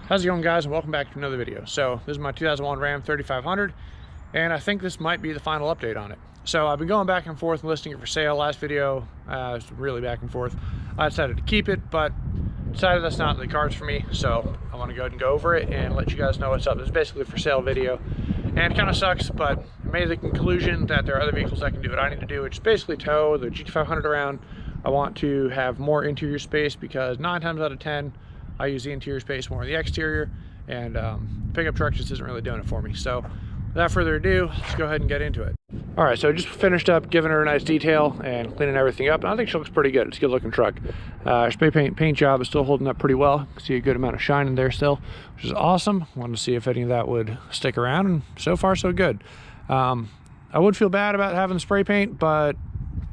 How's it going, guys, and welcome back to another video. So this is my 2001 Ram 3500, and I think this might be the final update on it. So I've been going back and forth listing it for sale. Last video was really back and forth. I decided to keep it, but decided that's not in the cards for me, so I want to go ahead and go over it and let you guys know what's up. This is basically a for sale video, and it kind of sucks, but I made the conclusion that there are other vehicles that can do what I need to do, which is basically tow the GT500 around. I want to have more interior space because 9 times out of 10 I use the interior space more than the exterior, and pickup truck just isn't really doing it for me. So without further ado, let's go ahead and get into it. All right, so I just finished up giving her a nice detail and cleaning everything up, and I think she looks pretty good. It's a good looking truck. Her spray paint job is still holding up pretty well. See a good amount of shine in there still, which is awesome. Wanted to see if any of that would stick around, and so far so good. I would feel bad about having the spray paint, but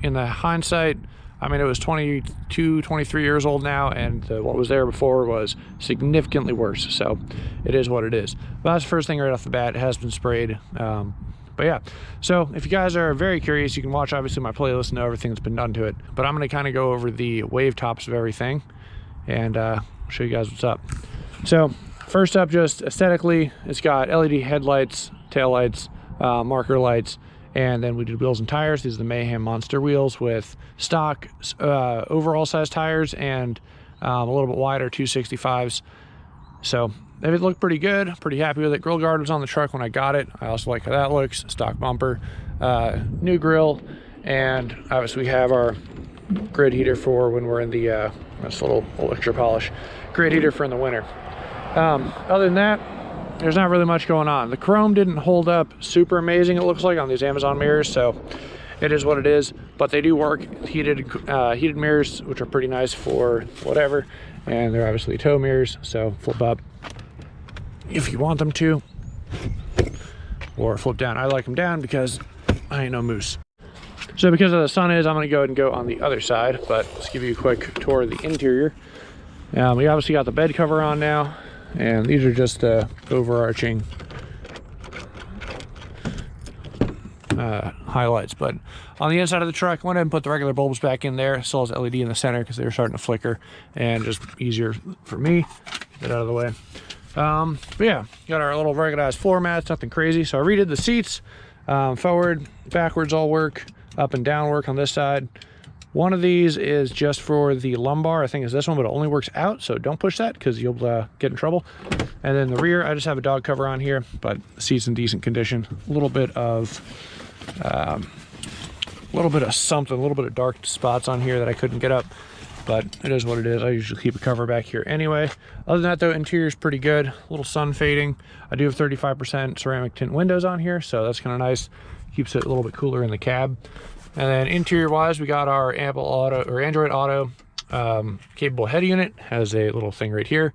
in the hindsight, I mean, it was 22, 23 years old now, and what was there before was significantly worse. So it is what it is. But that's the first thing right off the bat. It has been sprayed. But yeah, so if you guys are very curious, you can watch obviously my playlist and know everything that's been done to it. But I'm going to kind of go over the wave tops of everything and show you guys what's up. So first up, just aesthetically, it's got LED headlights, taillights, marker lights. And then we did wheels and tires. These are the Mayhem Monster wheels with stock overall size tires and a little bit wider 265s. So it looked pretty good, pretty happy with it. Grill guard was on the truck when I got it. I also like how that looks. Stock bumper, new grill, and obviously we have our grid heater for when we're in the this little extra polish grid heater for in the winter. Other than that, there's not really much going on. The chrome didn't hold up super amazing, it looks like, on these Amazon mirrors, so it is what it is. But they do work. Heated mirrors, which are pretty nice for whatever, and they're obviously tow mirrors, so flip up if you want them to, or flip down. I like them down because I ain't no moose. So because of the sun is, I'm going to go ahead and go on the other side, but let's give you a quick tour of the interior. We obviously got the bed cover on now, and these are just the overarching highlights. But on the inside of the truck, I went ahead and put the regular bulbs back in there. Still has LED in the center because they were starting to flicker, and just easier for me. Get out of the way. But yeah, got our little ruggedized floor mats, nothing crazy. So I redid the seats, forward, backwards all work, up and down work on this side. One of these is just for the lumbar. I think it's this one, but it only works out, so don't push that because you'll get in trouble. And then the rear, I just have a dog cover on here, but the seat's in decent condition. A little bit of something, a little bit of dark spots on here that I couldn't get up, but it is what it is. I usually keep a cover back here anyway. Other than that, though, interior is pretty good. A little sun fading. I do have 35% ceramic tint windows on here, so that's kind of nice. Keeps it a little bit cooler in the cab. And then interior wise, we got our Apple Auto or Android Auto capable head unit. Has a little thing right here.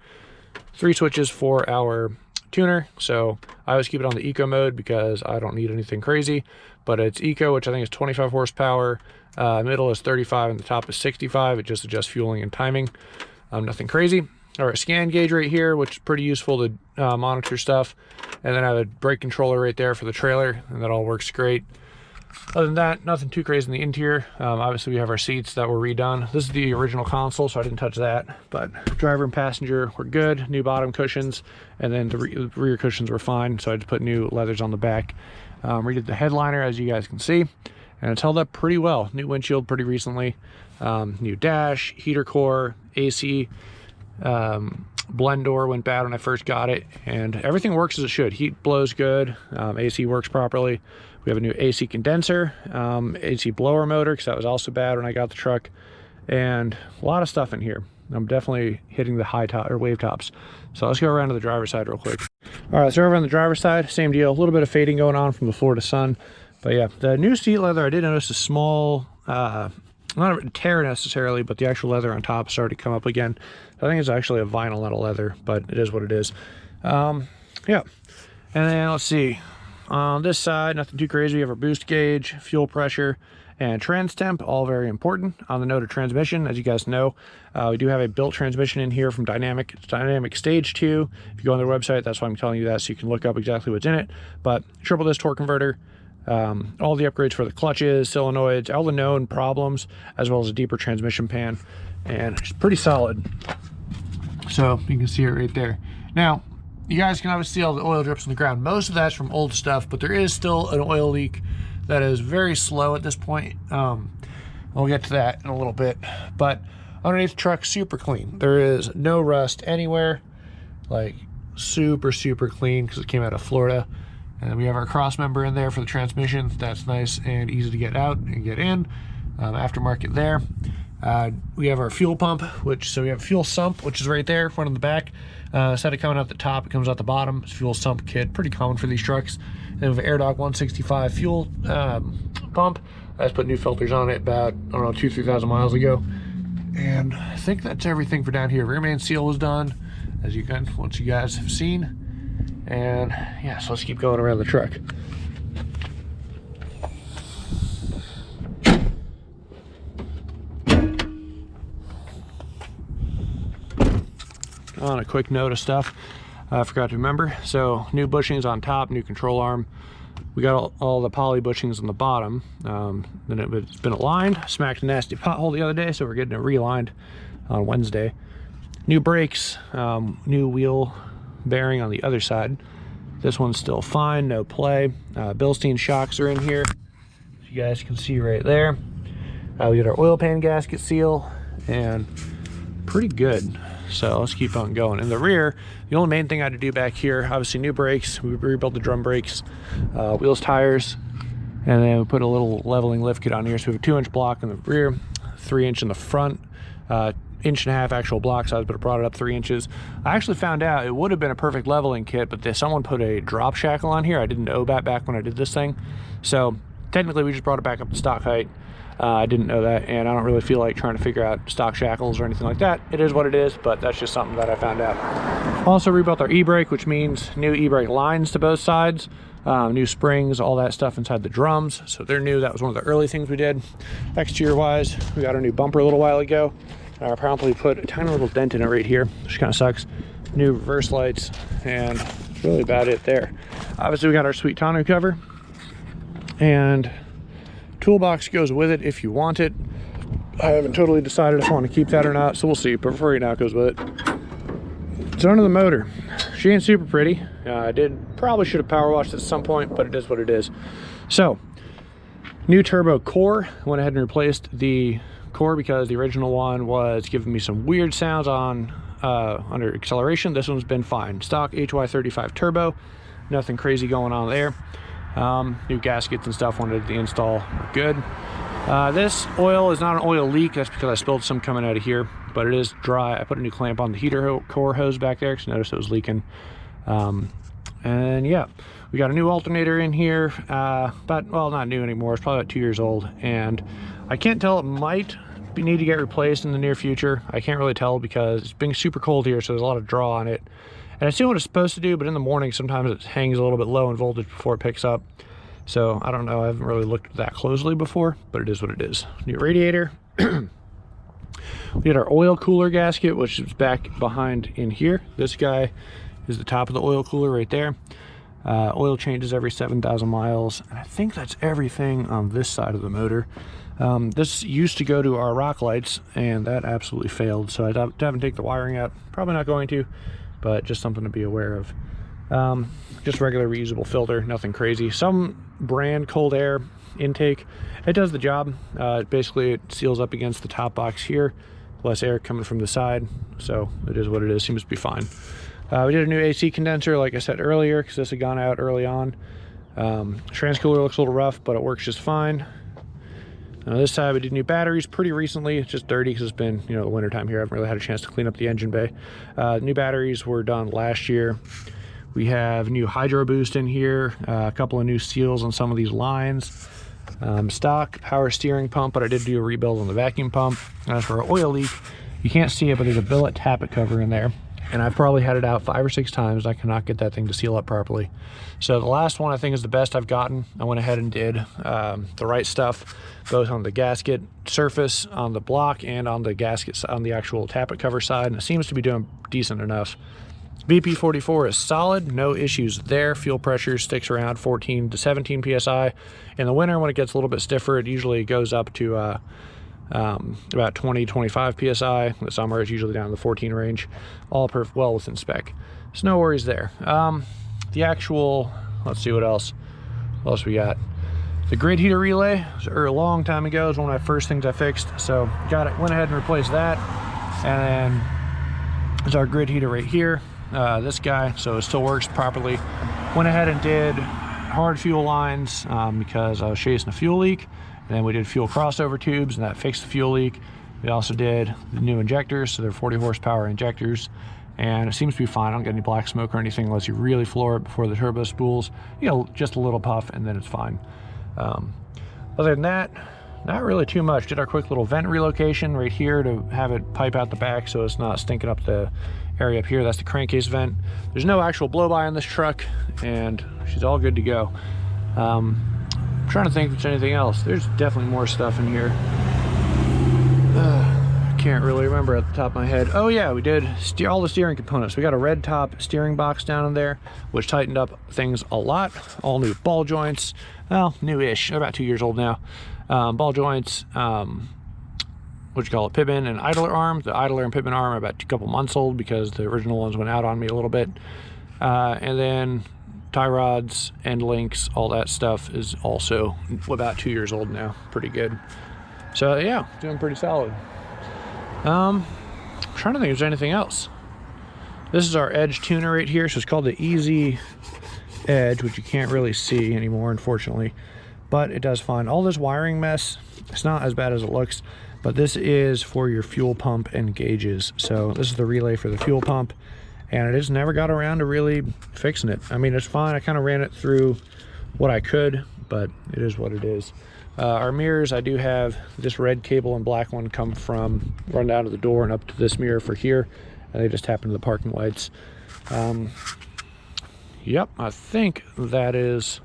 3 switches for our tuner. So I always keep it on the eco mode because I don't need anything crazy, but it's eco, which I think is 25 horsepower. Middle is 35 and the top is 65. It just adjusts fueling and timing. Nothing crazy. Our scan gauge right here, which is pretty useful to monitor stuff. And then I have a brake controller right there for the trailer, and that all works great. Other than that, nothing too crazy in the interior. Obviously we have our seats that were redone. This is the original console, so I didn't touch that, but driver and passenger were good. New bottom cushions, and then the rear cushions were fine, so I just put new leathers on the back. Redid the headliner, as you guys can see, and it's held up pretty well. New windshield pretty recently. New dash, heater core, AC. Blend door went bad when I first got it, and everything works as it should. Heat blows good, AC works properly. We have a new AC condenser, AC blower motor, because that was also bad when I got the truck, and a lot of stuff in here. I'm definitely hitting the high top or wave tops. So let's go around to the driver's side real quick. All right, so over on the driver's side, same deal. A little bit of fading going on from the floor to sun, but yeah, the new seat leather, I did notice a small not a tear necessarily, but the actual leather on top started to come up again. I think it's actually a vinyl, not a leather, but it is what it is. Yeah, and then let's see, on this side, nothing too crazy. We have our boost gauge, fuel pressure, and trans temp, all very important. On the note of transmission, as you guys know, we do have a built transmission in here from Dynamic. It's Dynamic Stage 2. If you go on their website, that's why I'm telling you that, so you can look up exactly what's in it. But triple disc torque converter, all the upgrades for the clutches, solenoids, all the known problems, as well as a deeper transmission pan, and it's pretty solid. So you can see it right there. Now, you guys can obviously see all the oil drips on the ground. Most of that's from old stuff, but there is still an oil leak that is very slow at this point. We'll get to that in a little bit. But underneath the truck, super clean. There is no rust anywhere. Like, super, super clean because it came out of Florida. And we have our cross member in there for the transmission. That's nice and easy to get out and get in. Aftermarket there. We have our fuel pump, so we have a fuel sump, which is right there, front and the back. Instead of coming out the top, it comes out the bottom. It's fuel sump kit, pretty common for these trucks. Then we have an AirDoc 165 fuel pump. I just put new filters on it about, I don't know, 2,000-3,000 miles ago. And I think that's everything for down here. Rear main seal was done, as you guys have seen. And yeah, so let's keep going around the truck. On a quick note of stuff I forgot to remember. So new bushings on top, new control arm. We got all the poly bushings on the bottom. Then it's been aligned. Smacked a nasty pothole the other day, so we're getting it realigned on Wednesday. New brakes, new wheel bearing on the other side. This one's still fine, no play. Bilstein shocks are in here, as you guys can see right there. We got our oil pan gasket seal, and pretty good. So let's keep on going. In the rear, the only main thing I had to do back here, obviously new brakes. We rebuilt the drum brakes, wheels, tires, and then we put a little leveling lift kit on here. So we have a 2-inch block in the rear, 3-inch in the front, 1.5 inch actual block size, but I brought it up 3 inches. I actually found out it would have been a perfect leveling kit, but someone put a drop shackle on here. I didn't know that back when I did this thing. So technically we just brought it back up to stock height. I didn't know that, and I don't really feel like trying to figure out stock shackles or anything like that. It is what it is, but that's just something that I found out. Also rebuilt our e-brake, which means new e-brake lines to both sides, new springs, all that stuff inside the drums. So they're new. That was one of the early things we did. Exterior wise, we got our new bumper a little while ago. I promptly put a tiny little dent in it right here, which kind of sucks. New reverse lights, and that's really about it there. Obviously we got our sweet tonneau cover, and toolbox goes with it if you want it. I haven't totally decided if I want to keep that or not, so we'll see, but for right now it goes with it. So under the motor, she ain't super pretty. Probably should have power washed at some point, but it is what it is. So new turbo core. Went ahead and replaced the core because the original one was giving me some weird sounds on under acceleration. This one's been fine. Stock HY35 turbo, nothing crazy going on there. New gaskets and stuff wanted the install good. This oil is not an oil leak. That's because I spilled some coming out of here, but it is dry. I put a new clamp on the heater core hose back there because I noticed it was leaking. And yeah, we got a new alternator in here, but well, not new anymore. It's probably about 2 years old, and I can't tell. It might need to get replaced in the near future. I can't really tell because it's been super cold here, so there's a lot of draw on it. And I see what it's supposed to do, but in the morning, sometimes it hangs a little bit low in voltage before it picks up. So I don't know. I haven't really looked that closely before, but it is what it is. New radiator. We had our oil cooler gasket, which is back behind in here. This guy is the top of the oil cooler right there. Oil changes every 7,000 miles. And I think that's everything on this side of the motor. This used to go to our rock lights, and that absolutely failed. So I haven't taken the wiring out. Probably not going to, but just something to be aware of. Just regular reusable filter, nothing crazy. Some brand cold air intake. It does the job. Basically, it seals up against the top box here. Less air coming from the side. So it is what it is. Seems to be fine. We did a new AC condenser, like I said earlier, because this had gone out early on. Transcooler looks a little rough, but it works just fine. On this side, we did new batteries pretty recently. It's just dirty because it's been, the winter time here. I haven't really had a chance to clean up the engine bay. New batteries were done last year. We have new hydro boost in here, a couple of new seals on some of these lines. Stock power steering pump, but I did do a rebuild on the vacuum pump. As for our oil leak, you can't see it, but there's a billet tappet cover in there. And I've probably had it out 5 or 6 times. I cannot get that thing to seal up properly. So the last one I think is the best I've gotten. I went ahead and did the right stuff, both on the gasket surface, on the block, and on the gasket, on the actual tappet cover side. And it seems to be doing decent enough. BP44 is solid, no issues there. Fuel pressure sticks around 14 to 17 PSI. In the winter, when it gets a little bit stiffer, it usually goes up to about 20, 25 PSI. In the summer, it's usually down in the 14 range, all well within spec. So no worries there. The actual, let's see what else we got. The grid heater relay, a long time ago, was one of my first things I fixed. So went ahead and replaced that. And then there's our grid heater right here. This guy, so it still works properly. Went ahead and did hard fuel lines because I was chasing a fuel leak. And then we did fuel crossover tubes, and that fixed the fuel leak. We also did the new injectors, so they're 40 horsepower injectors. And it seems to be fine. I don't get any black smoke or anything unless you really floor it before the turbo spools. You know, just a little puff, and then it's fine. Other than that, not really too much. Did our quick little vent relocation right here to have it pipe out the back so it's not stinking up the area up here. That's the crankcase vent. There's no actual blow-by on this truck, and she's all good to go. I'm trying to think if there's anything else. There's definitely more stuff in here. Can't really remember at the top of my head. Oh yeah, we did all the steering components. We got a red top steering box down in there, which tightened up things a lot. All new ball joints. Well, new-ish. They're about 2 years old now. Ball joints, what you call it, pivot and idler arm. The idler and pivot arm are about a couple months old because the original ones went out on me a little bit. And then tie rods, end links, all that stuff is also about 2 years old now. Pretty good. So yeah, doing pretty solid. I'm trying to think if there's anything else. This is our edge tuner right here. So it's called the Easy Edge, which you can't really see anymore, unfortunately. But it does fine. All this wiring mess, it's not as bad as it looks, but this is for your fuel pump and gauges. So this is the relay for the fuel pump, and I just never got around to really fixing it. I mean, it's fine. I kind of ran it through what I could, but it is what it is. Our mirrors, I do have this red cable and black one run down to the door and up to this mirror for here, and they just tap into the parking lights. Yep, I think that is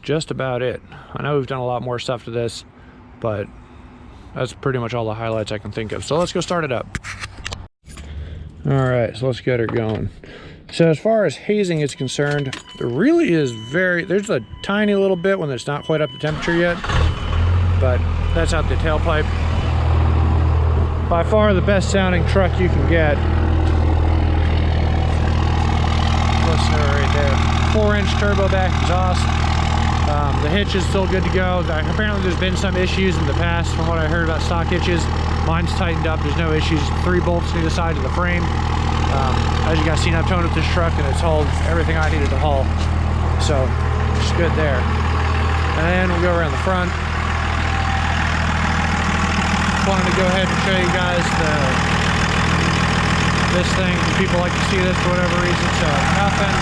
just about it. I know we've done a lot more stuff to this, but that's pretty much all the highlights I can think of. So let's go start it up. All right, so let's get her going. So as far as hazing is concerned, there really is there's a tiny little bit when it's not quite up to temperature yet, but that's out the tailpipe. By far the best sounding truck you can get. Listener right there. 4-inch turbo back exhaust. The hitch is still good to go. Apparently there's been some issues in the past from what I heard about stock hitches. Mine's tightened up, there's no issues. 3 bolts to the side of the frame. As you guys seen, I've toned up this truck and it's hauled everything I needed to haul. So, it's good there. And then we'll go around the front. Wanted to go ahead and show you guys this thing. People like to see this for whatever reason, so nothing.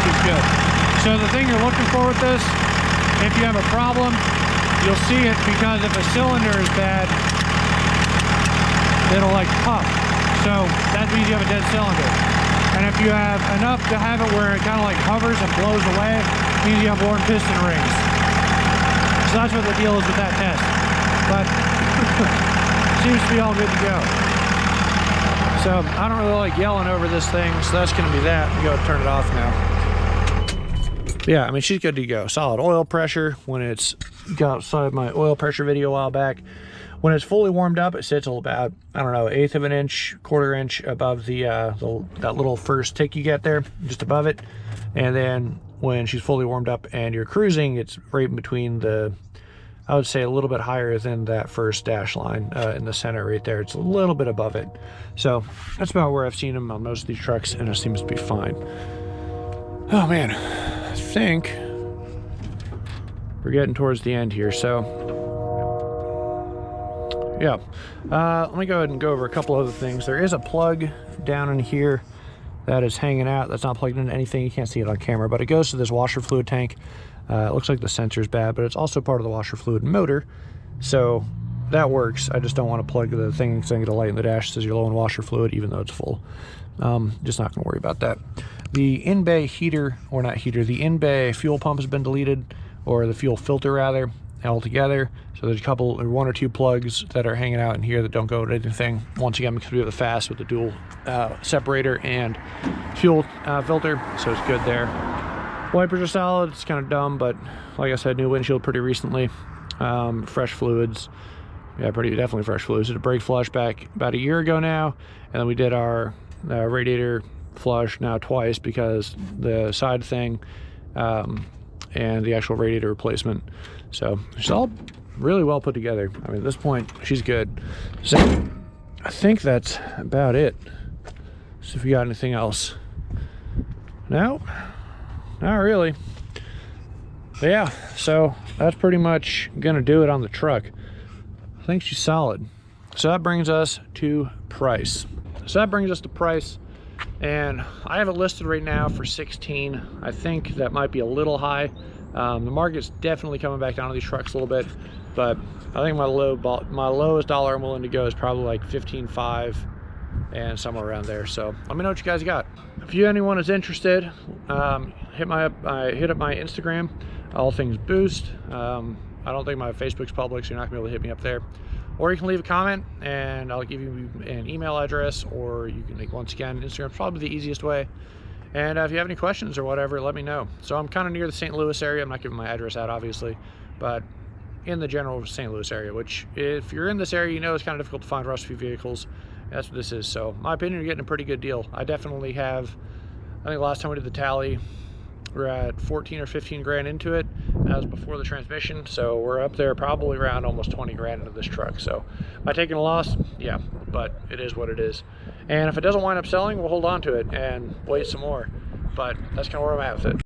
It's good. So the thing you're looking for with this, if you have a problem, you'll see it because if a cylinder is bad, it'll like puff. So that means you have a dead cylinder. And if you have enough to have it where it kind of like hovers and blows away, it means you have worn piston rings. So that's what the deal is with that test. But seems to be all good to go. So I don't really like yelling over this thing, so that's going to be that. I'm going to turn it off now. Yeah, I mean, she's good to go. Solid oil pressure. When it's got outside my oil pressure video a while back, when it's fully warmed up, it sits about, I don't know, 1/8 of an inch, 1/4 inch above that little first tick you get there, just above it. And then when she's fully warmed up and you're cruising, it's right in between I would say a little bit higher than that first dash line in the center right there. It's a little bit above it. So that's about where I've seen them on most of these trucks, and it seems to be fine. Oh man, I think we're getting towards the end here. So yeah, let me go ahead and go over a couple other things. There is a plug down in here that is hanging out. That's not plugged into anything. You can't see it on camera, but it goes to this washer fluid tank. It looks like the sensor's bad, but it's also part of the washer fluid motor, so that works. I just don't want to plug the thing saying the light in the dash says you're low in washer fluid, even though it's full. Just not going to worry about that. The in-bay heater, or not heater, the in-bay fuel pump has been deleted, or the fuel filter rather, altogether. So there's one or two plugs that are hanging out in here that don't go to anything. Once again, because we have the fast with the dual separator and fuel filter, so it's good there. Wipers are solid. It's kind of dumb, but like I said, new windshield pretty recently. Fresh fluids. Yeah, definitely fresh fluids. Did a brake flush back about a year ago now, and then we did our radiator flush now twice because the side thing and the actual radiator replacement. So it's all really well put together. I mean, at this point, she's good. So I think that's about it. See if we got anything else. No, not really. But yeah, so that's pretty much gonna do it on the truck. I think she's solid. So that brings us to price. And I have it listed right now for 16. I think that might be a little high. The market's definitely coming back down to these trucks a little bit, but I think my lowest dollar I'm willing to go is probably like 15.5 and somewhere around there. So let me know what you guys got. If anyone is interested, hit up my Instagram, all things Boost. I don't think my Facebook's public, so you're not gonna be able to hit me up there. Or you can leave a comment and I'll give you an email address, or you can, once again, Instagram's probably the easiest way. And if you have any questions or whatever, let me know. So I'm kind of near the St. Louis area. I'm not giving my address out, obviously, but in the general St. Louis area, which if you're in this area, you know it's kind of difficult to find rusty vehicles. That's what this is. So in my opinion, you're getting a pretty good deal. I definitely have, I think last time we did the tally, we're at 14 or 15 grand into it. That was before the transmission, so we're up there probably around almost 20 grand into this truck. So am I taking a loss? Yeah, but it is what it is. And if it doesn't wind up selling, we'll hold on to it and wait some more. But that's kind of where I'm at with it.